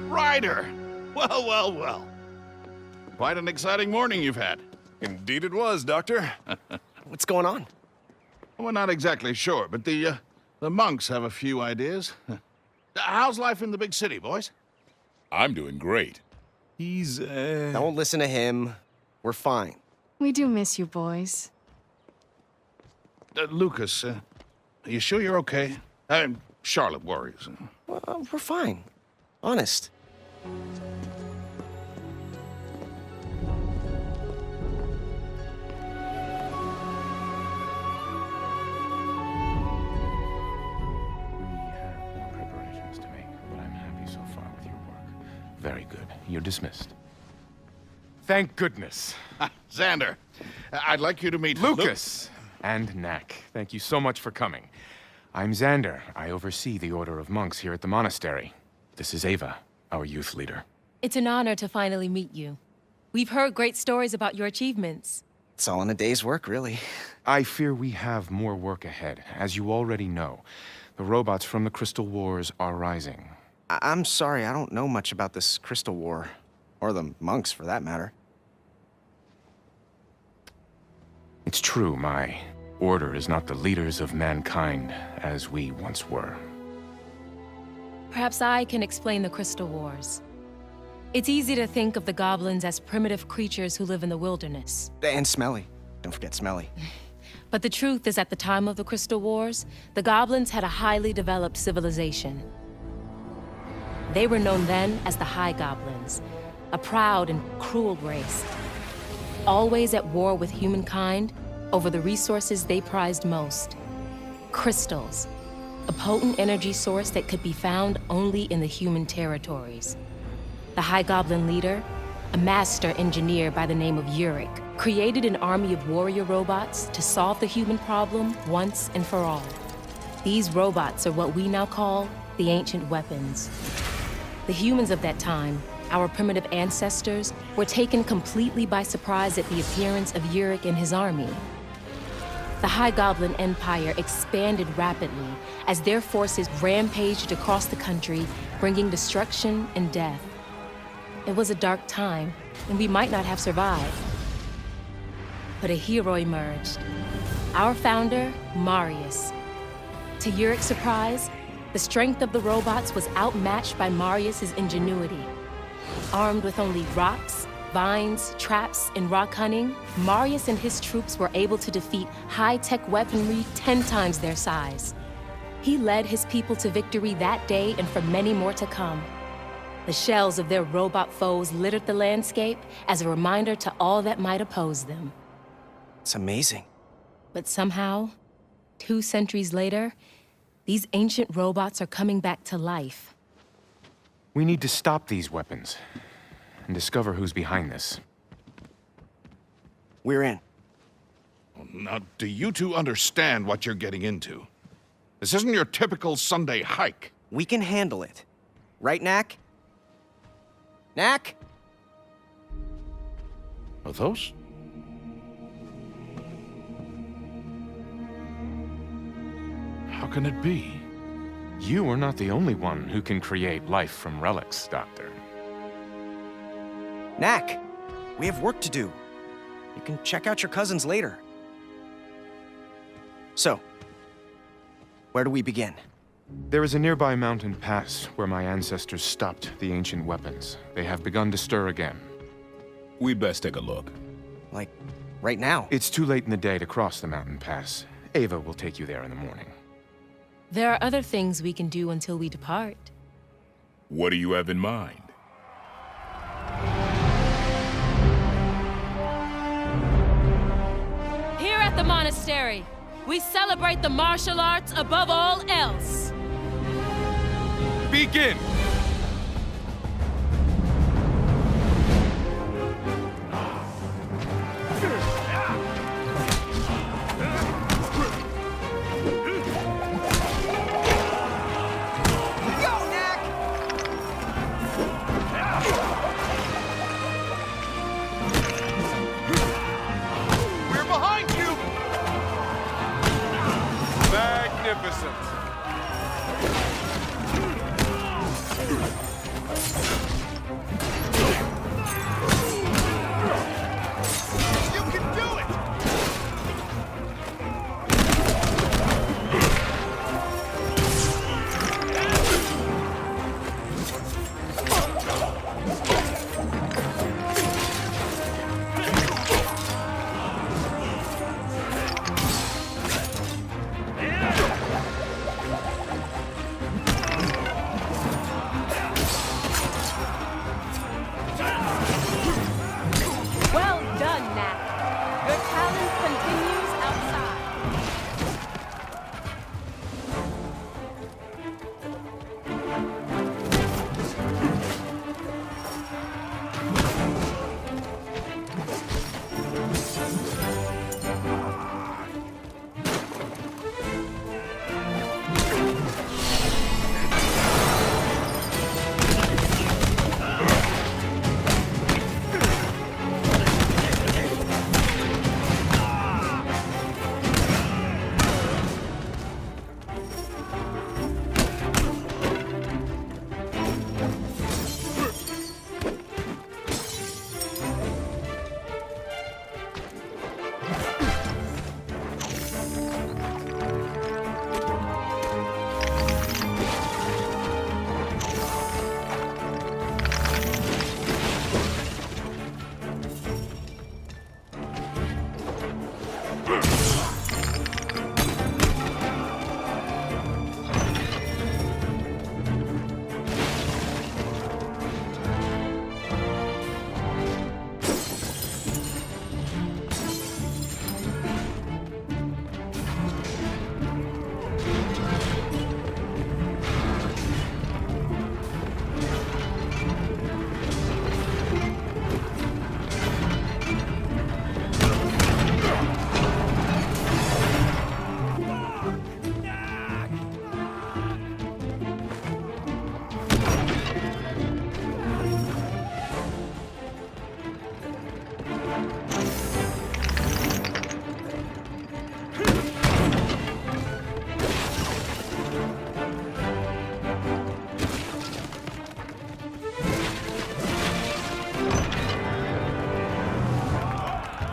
Ryder! Well, well, well. Quite an exciting morning you've had. Indeed it was, Doctor. What's going on? We're not exactly sure, but the monks have a few ideas. How's life in the big city, boys? I'm doing great. He's, Don't listen to him. We're fine. We do miss you, boys. Lucas, are you sure you're okay? Charlotte worries. We're fine. Honest. Preparations to make, but I'm happy so far with your work. Very good. You're dismissed. Thank goodness. Xander, I'd like you to meet Lucas and KNACK. Thank you so much for coming. I'm Xander. I oversee the Order of Monks here at the monastery. This is Ava, our youth leader. It's an honor to finally meet you. We've heard great stories about your achievements. It's all in a day's work, really. I fear we have more work ahead. As you already know, the robots from the Crystal Wars are rising. I'm sorry, I don't know much about this Crystal War. Or the monks, for that matter. It's true, my order is not the leaders of mankind as we once were. Perhaps I can explain the Crystal Wars. It's easy to think of the goblins as primitive creatures who live in the wilderness. And Smelly. Don't forget Smelly. But the truth is, at the time of the Crystal Wars, the goblins had a highly developed civilization. They were known then as the High Goblins, a proud and cruel race, always at war with humankind over the resources they prized most. Crystals, a potent energy source that could be found only in the human territories. The High Goblin leader, a master engineer by the name of Uric, created an army of warrior robots to solve the human problem once and for all. These robots are what we now call the ancient weapons. The humans of that time, our primitive ancestors, were taken completely by surprise at the appearance of Uric and his army. The High Goblin Empire expanded rapidly as their forces rampaged across the country, bringing destruction and death. It was a dark time, and we might not have survived. But a hero emerged. Our founder, Marius. To Uric's surprise, the strength of the robots was outmatched by Marius's ingenuity. Armed with only rocks, vines, traps, and rock hunting, Marius and his troops were able to defeat high-tech weaponry 10 times their size. He led his people to victory that day and for many more to come. The shells of their robot foes littered the landscape as a reminder to all that might oppose them. It's amazing. But somehow, 2 centuries later, these ancient robots are coming back to life. We need to stop these weapons and discover who's behind this. We're in. Now, do you two understand what you're getting into? This isn't your typical Sunday hike. We can handle it. Right, Knack? Knack? Are those? How can it be? You are not the only one who can create life from relics, Doctor. Knack, we have work to do. You can check out your cousins later. So, where do we begin? There is a nearby mountain pass where my ancestors stopped the ancient weapons. They have begun to stir again. We'd best take a look. Like, right now? It's too late in the day to cross the mountain pass. Ava will take you there in the morning. There are other things we can do until we depart. What do you have in mind? Here at the monastery, we celebrate the martial arts above all else. Begin! Magnificent. Well done, Knack. Your talent continues outside.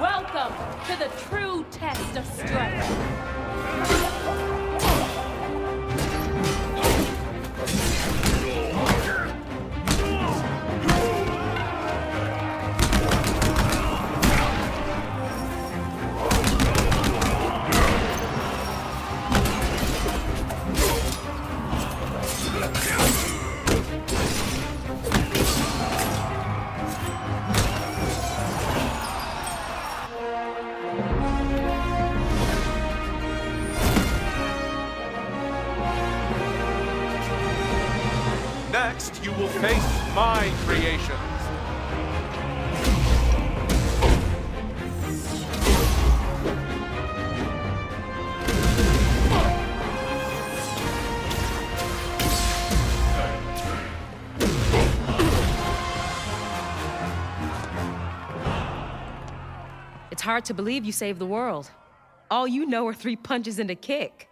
Welcome to the true test of strength. Next, you will face my creations. It's hard to believe you saved the world. All you know are 3 punches and a kick.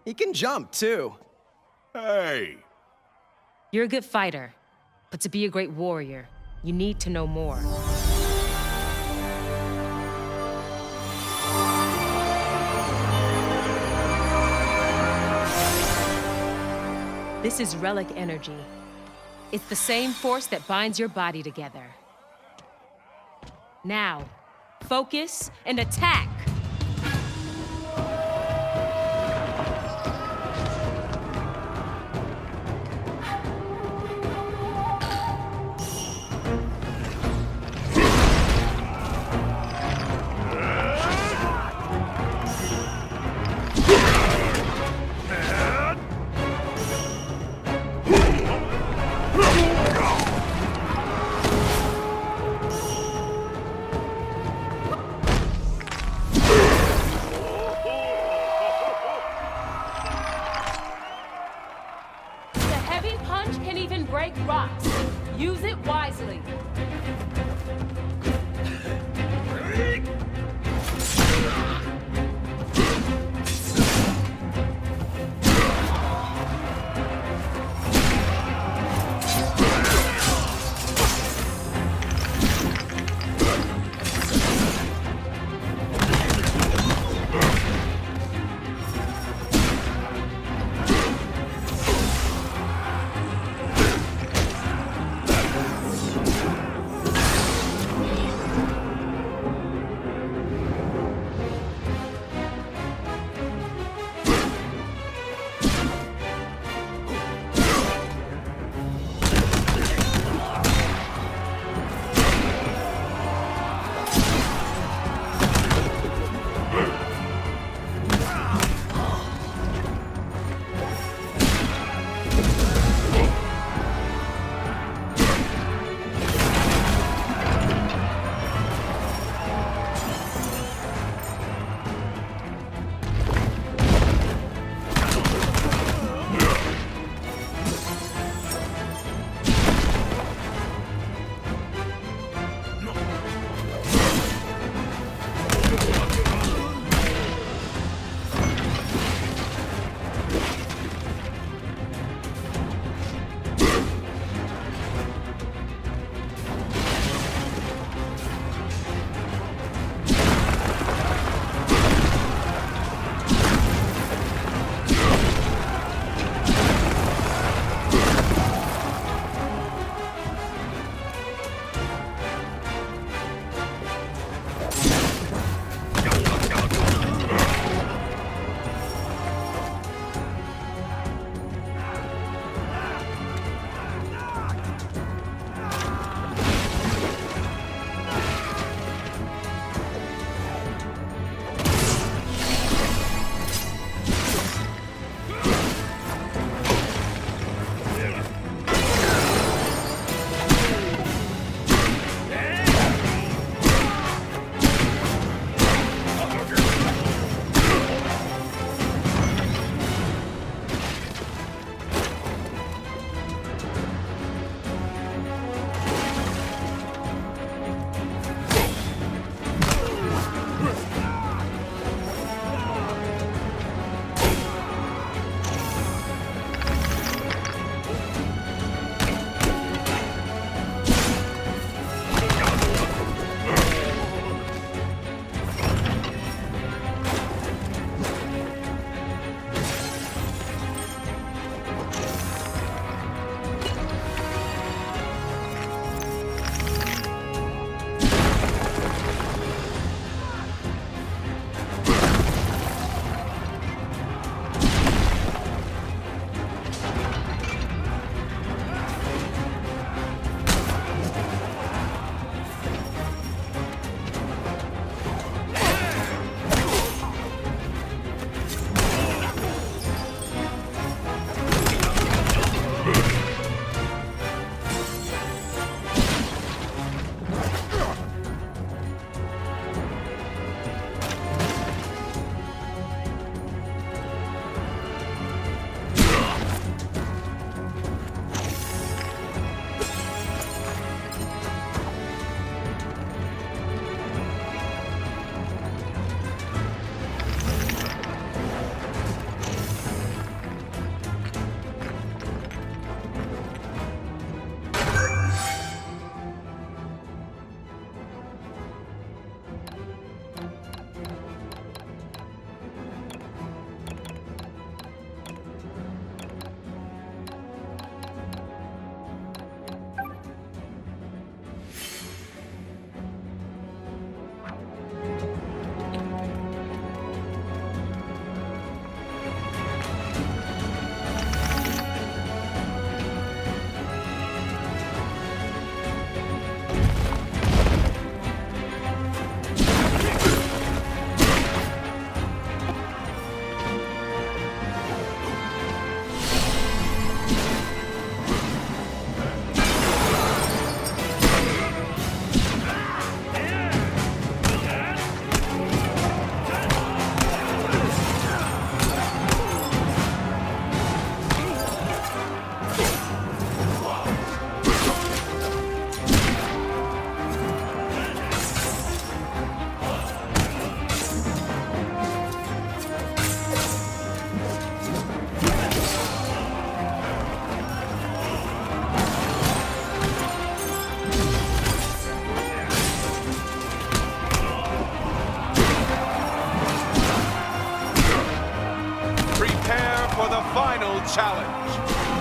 He can jump, too. Hey! You're a good fighter, but to be a great warrior, you need to know more. This is relic energy. It's the same force that binds your body together. Now, focus and attack! Rocks. Use it wisely. challenge.